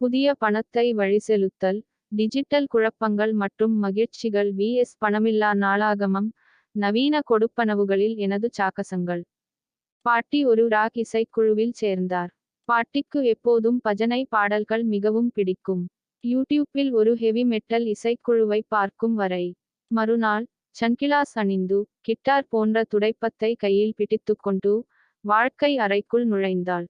புதிய பணத்தை வழிசெலுத்தல், டிஜிட்டல் குழப்பங்கள் மற்றும் மகிழ்ச்சிகள் vs பணமில்லா நாளாகமம், நவீன கொடுப்பனவுகளில் எனது சாகசங்கள். பாட்டி ஒரு ராக் இசைக்குழுவில் சேர்ந்தார். பாட்டிக்கு எப்போதும் பஜனை பாடல்கள் மிகவும் பிடிக்கும். யூடியூப்பில் ஒரு ஹெவி மெட்டல் இசைக்குழுவை பார்க்கும் வரை. மறுநாள், சன்கிளாஸ் அணிந்து, கிட்டார் போன்ற துடைப்பத்தை கையில் பிடித்துக்கொண்டு, வாழ்க்கை அறைக்குள் நுழைந்தாள்.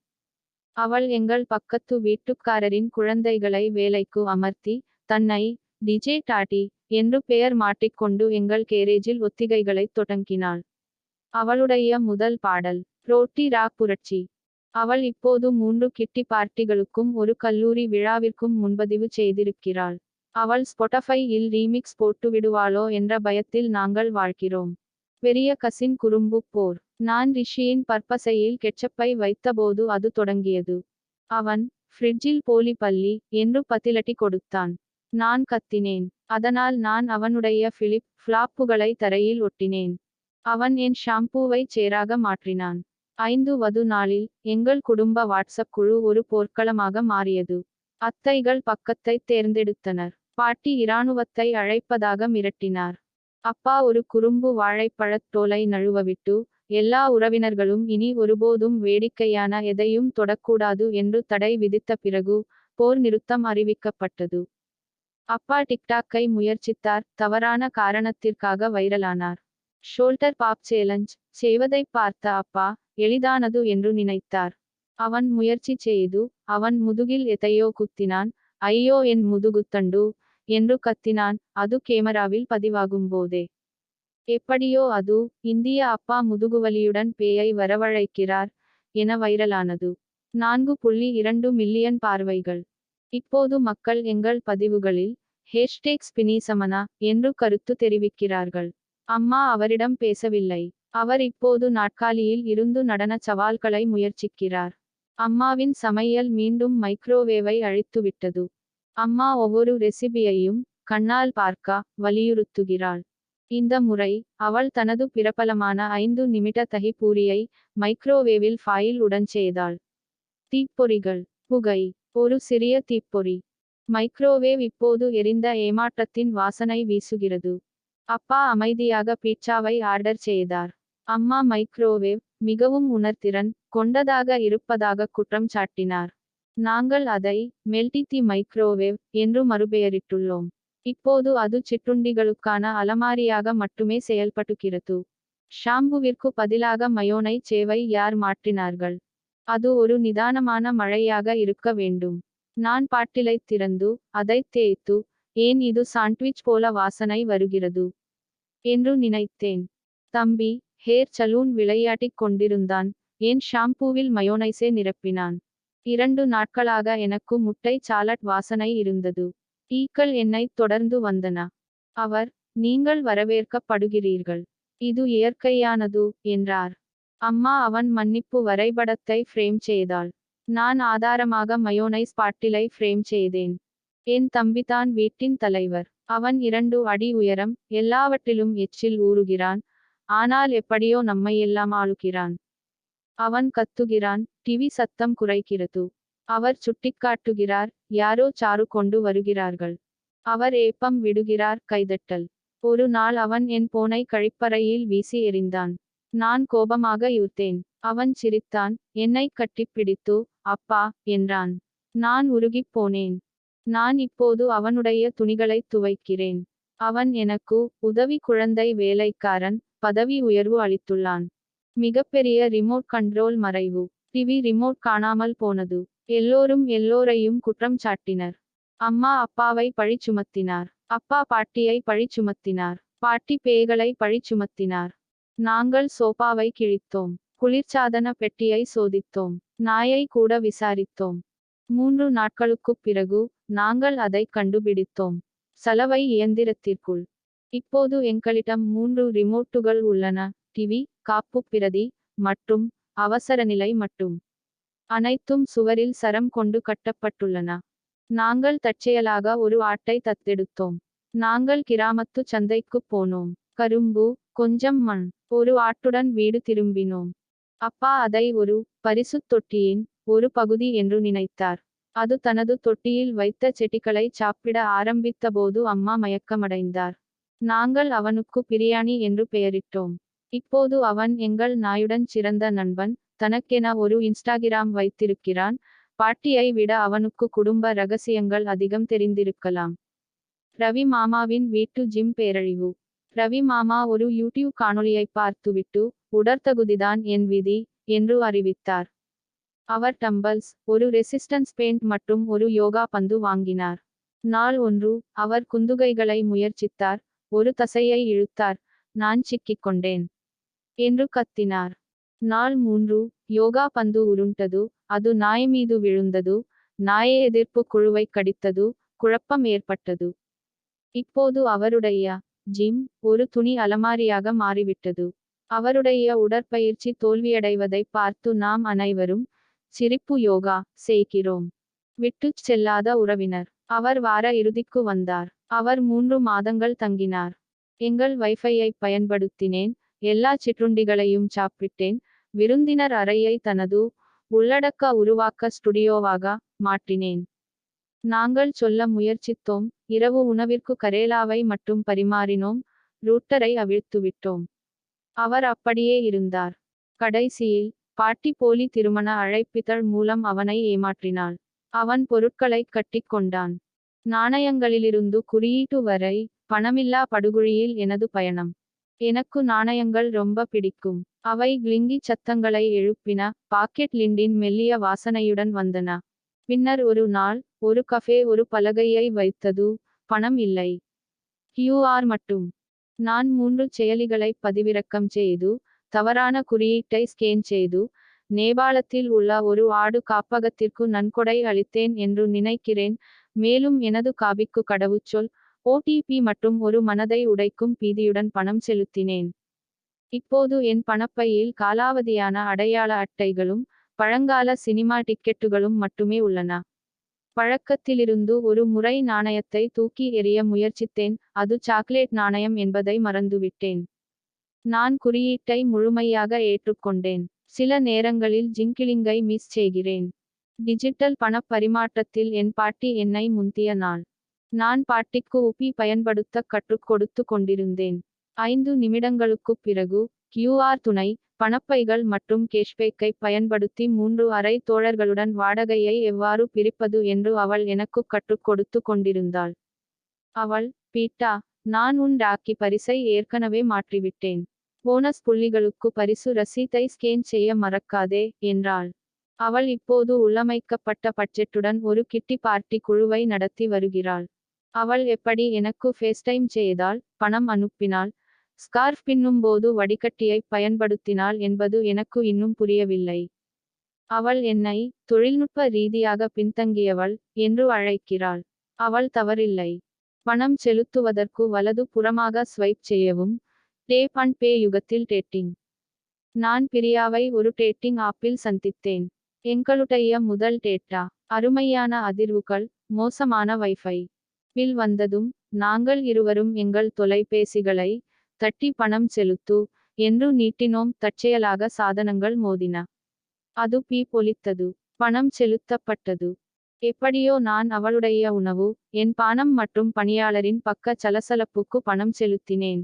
அவள் எங்கள் பக்கத்து வீட்டுக்காரரின் குழந்தைகளை வேலைக்கு அமர்த்தி, தன்னை டிஜே டாடி என்று பெயர் மாட்டிக்கொண்டு எங்கள் கேரேஜில் ஒத்திகைகளைத் தொடங்கினாள். அவளுடைய முதல் பாடல் ரோட்டி ராக் புரட்சி. அவள் இப்போது 3 கிட்டி பார்ட்டிகளுக்கும் ஒரு கல்லூரி விழாவிற்கும் முன்பதிவு செய்திருக்கிறாள். அவள் ஸ்பொட்டஃபை இல் ரீமிக்ஸ் போட்டுவிடுவாளோ என்ற பயத்தில் நாங்கள் வாழ்கிறோம். பெரிய கசின் குறும்பு போர். நான் ரிஷியின் பற்பசையில் கெட்சப்பை வைத்தபோது அது தொடங்கியது. அவன் ஃப்ரிட்ஜில் போலி பல்லி என்று பதிலடி கொடுத்தான். நான் கத்தினேன். அதனால் நான் அவனுடைய ஃபிளிப் ஃப்ளாப்புகளை தரையில் ஒட்டினேன். அவன் என் ஷாம்பூவை சேராக மாற்றினான். 5வது நாளில் எங்கள் குடும்ப வாட்ஸ்அப் குழு ஒரு போர்க்களமாக மாறியது. அத்தைகள் பக்கத்தை தேர்ந்தெடுத்தனர். பாட்டி இராணுவத்தை அழைப்பதாக மிரட்டினார். அப்பா ஒரு குறும்பு வாழைப்பழத் தோலை நழுவவிட்டு, எல்லா உறவினர்களும் இனி ஒருபோதும் வேடிக்கையான எதையும் தொடக்கூடாது என்று தடை விதித்த பிறகு, போர் நிறுத்தம் அறிவிக்கப்பட்டது. அப்பா டிக்டாக்கை முயற்சித்தார், தவறான காரணத்திற்காக வைரலானார். ஷோல்டர் பாப் சேலஞ்ச் செய்வதைப் பார்த்த அப்பா, எளிதானது என்று நினைத்தார். அவன் முயற்சி செய்து, அவன் முதுகில் எதையோ குத்தினான். ஐயோ என் முதுகுத்தண்டு என்று கத்தினான். அது கேமராவில் பதிவாகும்போதே. எப்படியோ அது, இந்திய அப்பா முதுகுவலியுடன் பேயை வரவழைக்கிறார் என வைரலானது. 4.2 மில்லியன் பார்வைகள். இப்போது மக்கள் எங்கள் பதிவுகளில் #ஸ்பினிசமனா என்று கருத்து தெரிவிக்கிறார்கள். அம்மா அவரிடம் பேசவில்லை. அவர் இப்போது நாற்காலியில் இருந்து நடன சவால்களை முயற்சிக்கிறார். அம்மாவின் சமையல் மீண்டும் மைக்ரோவேவை அழித்துவிட்டது. அம்மா ஒவ்வொரு ரெசிபியையும் கண்ணால் பார்க்க வலியுறுத்துகிறாள். இந்த முறை, அவள் தனது பிரபலமான 5 நிமிட தஹி பூரியை மைக்ரோவேவில் ஃபாயில் உடன் செய்தாள். தீப்பொறிகள். புகை. ஒரு சிறிய தீப்பொறி. மைக்ரோவேவ் இப்போது எரிந்த ஏமாற்றத்தின் வாசனை வீசுகிறது. அப்பா அமைதியாக பீட்சாவை ஆர்டர் செய்தார். அம்மா மைக்ரோவேவ் மிகவும் உணர்திறன் கொண்டதாக இருப்பதாக குற்றம் சாட்டினார். நாங்கள் அதை மெல்டி தி மைக்ரோவேவ் என்று மறுபெயரிட்டுள்ளோம். இப்போது அது சிற்றுண்டிகளுக்கான அலமாரியாக மட்டுமே செயல்படுகிறது. ஷாம்புவிற்கு பதிலாக மயோனை சேவை யார் மாற்றினார்கள்? அது ஒரு நிதானமான மழையாக இருக்க வேண்டும். நான் பாட்டிலை திறந்து, அதைத் தேய்த்து, ஏன் இது சாண்ட்விச் போல வாசனை வருகிறது என்று நினைத்தேன். தம்பி, ஹேர் சலூன் விளையாட்டிக் கொண்டிருந்தான். என் ஷாம்பூவில் மயோனைஸே நிரப்பினான். 2 நாட்களாக எனக்கு முட்டை சாலட் வாசனை இருந்தது. ஈக்கள் என்னைத் தொடர்ந்து வந்தன. அவர், நீங்கள் வரவேற்கப்படுகிறீர்கள். இது இயற்கையானது என்றார். அம்மா அவன் மன்னிப்பு வரைபடத்தை ஃப்ரேம் செய்தாள். நான் ஆதாரமாக மயோனைஸ் பாட்டிலை ஃப்ரேம் செய்தேன். என் தம்பிதான் வீட்டின் தலைவர். அவன் 2 அடி உயரம், எல்லாவற்றிலும் எச்சில் ஊறுகிறான். ஆனால் எப்படியோ நம்மையெல்லாம் ஆளுகிறான். அவன் கத்துகிறான், டிவி சத்தம் குறைக்கிறது. அவர் சுட்டிக்காட்டுகிறார், யாரோ சாறு கொண்டு வருகிறார்கள். அவர் ஏப்பம் விடுகிறார், கைதட்டல். ஒரு நாள் அவன் என் போனை கழிப்பறையில் வீசி எறிந்தான். நான் கோபமாக யூர்த்தேன். அவன் சிரித்தான், என்னை கட்டிப்பிடித்து, அப்பா என்றான். நான் உருகிப் போனேன். நான் இப்போது அவனுடைய துணிகளைத் துவைக்கிறேன். அவன் எனக்கு உதவி குழந்தை வேலைக்காரன் பதவி உயர்வு அளித்துள்ளான். மிகப்பெரிய ரிமோட் கண்ட்ரோல் மறைவு. டிவி ரிமோட் காணாமல் போனது. எல்லோரும் எல்லோரையும் குற்றம் சாட்டினர். அம்மா அப்பாவை பழி சுமத்தினார். அப்பா பாட்டியை பழி சுமத்தினார். பாட்டி பேய்களை பழி சுமத்தினார். நாங்கள் சோபாவை கிழித்தோம். குளிர்சாதன பெட்டியை சோதித்தோம். நாயை கூட விசாரித்தோம். 3 நாட்களுக்குப் பிறகு, நாங்கள் அதை கண்டுபிடித்தோம். சலவை இயந்திரத்திற்குள். இப்போது எங்களிடம் 3 ரிமோட்டுகள் உள்ளன. டிவி, காப்புப் பிரதி மற்றும் அவசரநிலை மட்டும். அனைத்தும் சுவரில் சரம் கொண்டு கட்டப்பட்டுள்ளன. நாங்கள் தற்செயலாக ஒரு ஆட்டை தத்தெடுத்தோம். நாங்கள் கிராமத்து சந்தைக்குப் போனோம். கரும்பு, கொஞ்சம் மண், ஒரு ஆட்டுடன் வீடு திரும்பினோம். அப்பா அதை ஒரு பரிசுத் தொட்டியின் ஒரு பகுதி என்று நினைத்தார். அது தனது தொட்டியில் வைத்த செடிகளை சாப்பிட ஆரம்பித்தபோது அம்மா மயக்கமடைந்தார். நாங்கள் அவனுக்கு பிரியாணி என்று பெயரிட்டோம். இப்போது அவன் எங்கள் நாயுடன் சிறந்த நண்பன். தனக்கென ஒரு இன்ஸ்டாகிராம் வைத்திருக்கிறான். பாட்டியை விட அவனுக்கு குடும்ப ரகசியங்கள் அதிகம் தெரிந்திருக்கலாம். ரவி மாமாவின் வீட்டு ஜிம் பேரழிவு. ரவி மாமா ஒரு யூடியூப் காணொளியை பார்த்துவிட்டு, உடற்தகுதிதான் என் விதி என்று அறிவித்தார். அவர் டம்பல்ஸ், ஒரு ரெசிஸ்டன்ஸ் பேண்ட் மற்றும் ஒரு யோகா பந்து வாங்கினார். நாள் 1, அவர் குந்துகைகளை முயற்சித்தார். ஒரு தசையை இழுத்தார். நான் சிக்கிக்கொண்டேன் என்று கத்தினார். நாள் 3, யோகா பந்து உருண்டது. அது நாய் மீது விழுந்தது. நாயை எதிர்ப்பு குழுவை கடித்தது. குழப்பம் ஏற்பட்டது. இப்போது அவருடைய ஜிம் ஒரு துணி அலமாரியாக மாறிவிட்டது. அவருடைய உடற்பயிற்சி தோல்வியடைவதை பார்த்து நாம் அனைவரும் சிரிப்பு யோகா செய்கிறோம். விட்டுச் செல்லாத உறவினர். அவர் வார இறுதிக்கு வந்தார். அவர் 3 மாதங்கள் தங்கினார். எங்கள் வைஃபையை பயன்படுத்தினேன். எல்லா சிற்றுண்டிகளையும் சாப்பிட்டேன். விருந்தினர் அறையை தனது உள்ளடக்க உருவாக்க ஸ்டுடியோவாக மாற்றினேன். நாங்கள் சொல்ல முயற்சித்தோம். இரவு உணவிற்கு கரேலாவை மட்டும் பரிமாறினோம். ரூட்டரை அவிழ்த்துவிட்டோம். அவர் அப்படியே இருந்தார். கடைசியில் பாட்டி போலி திருமண அழைப்பிதழ் மூலம் அவனை ஏமாற்றினாள். அவன் பொருட்களை கட்டிக்கொண்டான். நாணயங்களிலிருந்து குறியீட்டு வரை, பணமில்லா படுகுழியில் எனது பயணம். எனக்கு நாணயங்கள் ரொம்ப பிடிக்கும். அவை கிளிங்கி சத்தங்களை எழுப்பின. பாக்கெட் லிண்டின் மெல்லிய வாசனையுடன் வந்தன. பின்னர் ஒரு நாள், ஒரு கஃபே ஒரு பலகையை வைத்தது. பணம் இல்லை. QR மட்டும். நான் 3 செயலிகளை பதிவிறக்கம் செய்து, தவறான குறியீட்டை ஸ்கேன் செய்து, நேபாளத்தில் உள்ள ஒரு ஆடு காப்பகத்திற்கு நன்கொடை அளித்தேன் என்று நினைக்கிறேன். மேலும் எனது காபிக்கு கடவுச்சொல், OTP மற்றும் ஒரு மனதை உடைக்கும் பீதியுடன் பணம் செலுத்தினேன். இப்போது என் பணப்பையில் காலாவதியான அடையாள அட்டைகளும், பழங்கால சினிமா டிக்கெட்டுகளும் மட்டுமே உள்ளன. பழக்கத்திலிருந்து ஒரு முறை நாணயத்தை தூக்கி எறிய முயற்சித்தேன். அது சாக்லேட் நாணயம் என்பதை மறந்துவிட்டேன். நான் குறியீட்டை முழுமையாக ஏற்றுக்கொண்டேன். சில நேரங்களில் ஜிங்கிளிங்கை மிஸ் செய்கிறேன். டிஜிட்டல் பணப் பரிமாற்றத்தில் என் பாட்டி என்னை முந்திய நாள். நான் பாட்டிக்கு UPI பயன்படுத்த கற்றுக் கொடுத்து கொண்டிருந்தேன். 5 நிமிடங்களுக்குப் பிறகு, QR துணை, பணப்பைகள் மற்றும் கேஷ்பேக்கை பயன்படுத்தி 3 அறை தோழர்களுடன் வாடகையை எவ்வாறு பிரிப்பது என்று அவள் எனக்கு கற்றுக் கொடுத்து கொண்டிருந்தாள். அவள், பீட்டா, நான் உன் ராக்கி பரிசை ஏற்கனவே மாற்றிவிட்டேன். போனஸ் புள்ளிகளுக்கு பரிசு ரசீதை ஸ்கேன் செய்ய மறக்காதே, என்றாள். அவள் இப்போது உள்ளமைக்கப்பட்ட பட்ஜெட்டுடன் ஒரு கிட்டி பார்ட்டி குழுவை நடத்தி வருகிறாள். அவள் எப்படி எனக்கு ஃபேஸ்டைம் செய்தாள், பணம் அனுப்பினாள், ஸ்கார்ஃப் பின்னும்போது வடிகட்டியை பயன்படுத்தினாள் என்பது எனக்கு இன்னும் புரியவில்லை. அவள் என்னை தொழில்நுட்ப ரீதியாக பின்தங்கியவள் என்று அழைக்கிறாள். அவள் தவறில்லை. பணம் செலுத்துவதற்கு வலது புறமாக ஸ்வைப் செய்யவும். டேப் அண்ட் பே யுகத்தில் டேட்டிங். நான் பிரியாவை ஒரு டேட்டிங் ஆப்பில் சந்தித்தேன். எங்களுடைய முதல் டேட்டா. அருமையான அதிர்வுகள், மோசமான வைஃபை. பில் வந்ததும், நாங்கள் இருவரும் எங்கள் தொலைபேசிகளை தட்டி பணம் செலுத்து என்று நீட்டினோம். தற்செயலாக சாதனங்கள் மோதின. அது பீப் ஒலித்தது. பணம் செலுத்தப்பட்டது. எப்படியோ நான் அவளுடைய உணவு, என் பானம் மற்றும் பணியாளரின் பக்க சலசலப்புக்கு பணம் செலுத்தினேன்.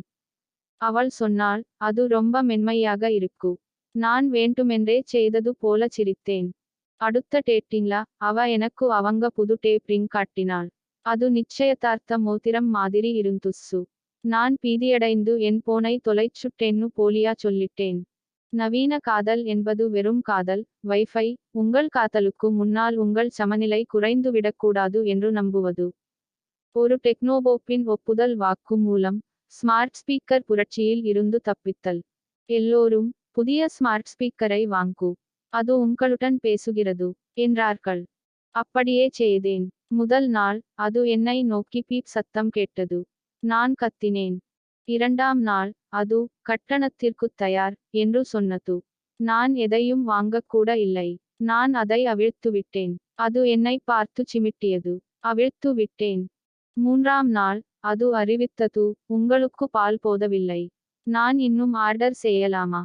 அவள் சொன்னாள், அது ரொம்ப மென்மையாக இருக்கு. நான் வேண்டுமென்றே செய்தது போல சிரித்தேன். அடுத்த டேட்டிங்ல, அவ எனக்கு அவங்க புது டேப் ரிங் காட்டினாள். அது நிச்சயதார்த்த மோதிரம் மாதிரி இருந்துச்சு. நான் பீதியடைந்து என் போனை தொலைச்சுட்டேன்னு போலியா சொல்லிட்டேன். நவீன காதல் என்பது வெறும் காதல். வைஃபை, உங்கள் காதலுக்கு முன்னால் உங்கள் சமநிலை குறைந்துவிடக்கூடாது என்று நம்புவது. ஒரு டெக்னோபோப்பின் ஒப்புதல் வாக்கு மூலம், ஸ்மார்ட் ஸ்பீக்கர் புரட்சியில் இருந்து தப்பித்தல். எல்லோரும், புதிய ஸ்மார்ட் ஸ்பீக்கரை வாங்கு. அது உங்களுடன் பேசுகிறது, என்றார்கள். அப்படியே செய்தேன். முதல் நாள், அது என்னை நோக்கி பீப் சத்தம் கேட்டது. நான் கத்தினேன். 2ஆம் நாள், அது, கட்டணத்திற்குத் தயார், என்று சொன்னது. நான் எதையும் வாங்கக்கூட இல்லை. நான் அதை அவிழ்த்துவிட்டேன். அது என்னை பார்த்து சிமிட்டியது. அவிழ்த்து விட்டேன். 3ஆம் நாள், அது அறிவித்தது, உங்களுக்கு பால் போதவில்லை. நான் இன்னும் ஆர்டர் செய்யலாமா?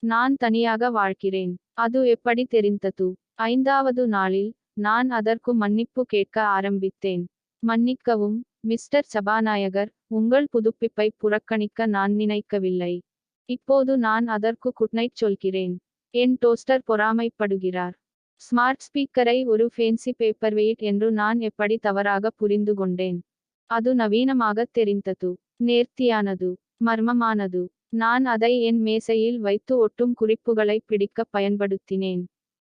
நான் தனியாக வாழ்கிறேன். அது எப்படி தெரிந்தது? 5வது நாளில், நான் அதற்கு மன்னிப்பு கேட்க ஆரம்பித்தேன். மன்னிக்கவும், மிஸ்டர் சபாநாயகர், உங்கள் புதுப்பிப்பை புறக்கணிக்க நான் நினைக்கவில்லை. இப்போது நான் அதற்கு குட்நைட் சொல்கிறேன். என் டோஸ்டர் பொறாமைப்படுகிறார். ஸ்மார்ட் ஸ்பீக்கரை ஒரு ஃபேன்சி பேப்பர்வெயிட் என்று நான் எப்படி தவறாக புரிந்து கொண்டேன். அது நவீனமாகத் தெரிந்தது. நேர்த்தியானது. மர்மமானது. நான் அதை என் மேசையில் வைத்து ஒட்டும் குறிப்புகளை பிடிக்க பயன்படுத்தினேன்.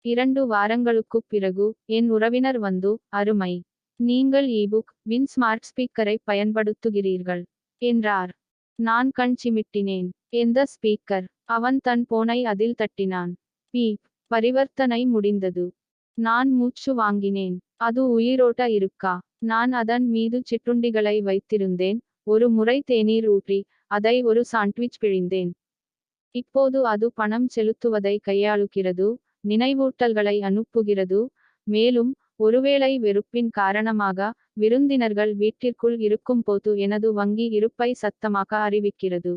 2 வாரங்களுக்குப் பிறகு, என் உறவினர் வந்து, அருமை. நீங்கள் ஈபுக் வின் ஸ்மார்ட் ஸ்பீக்கரை பயன்படுத்துகிறீர்கள், என்றார். நான் கண் சிமிட்டினேன். எந்த ஸ்பீக்கர்? அவன் தன் போனை அதில் தட்டினான். பீப். பரிவர்த்தனை முடிந்தது. நான் மூச்சு வாங்கினேன். அது உயிரோட்ட இருக்கா? நான் அதன் மீது சிற்றுண்டிகளை வைத்திருந்தேன். ஒரு முறை தேநீர் ஊற்றி, அதை ஒரு சாண்ட்விச் பிழிந்தேன். இப்போது அது பணம் செலுத்துவதை கையாளுகிறது, நினைவூட்டல்களை அனுப்புகிறது, மேலும், ஒருவேளை வெறுப்பின் காரணமாக, விருந்தினர்கள் வீட்டிற்குள் இருக்கும்போது எனது வங்கி இருப்பை சத்தமாக அறிவிக்கிறது.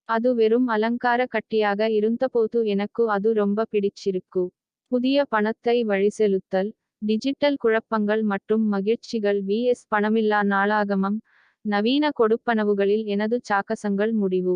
அது வெறும் அலங்கார கட்டியாக இருந்தபோது எனக்கு அது ரொம்ப பிடிச்சிருக்கு. புதிய பணத்தை வழிசெலுத்தல், டிஜிட்டல் குழப்பங்கள் மற்றும் மகிழ்ச்சிகள் vs பணமில்லா நாளாகமம், நவீன கொடுப்பனவுகளில் எனது சாகசங்கள் முடிவு.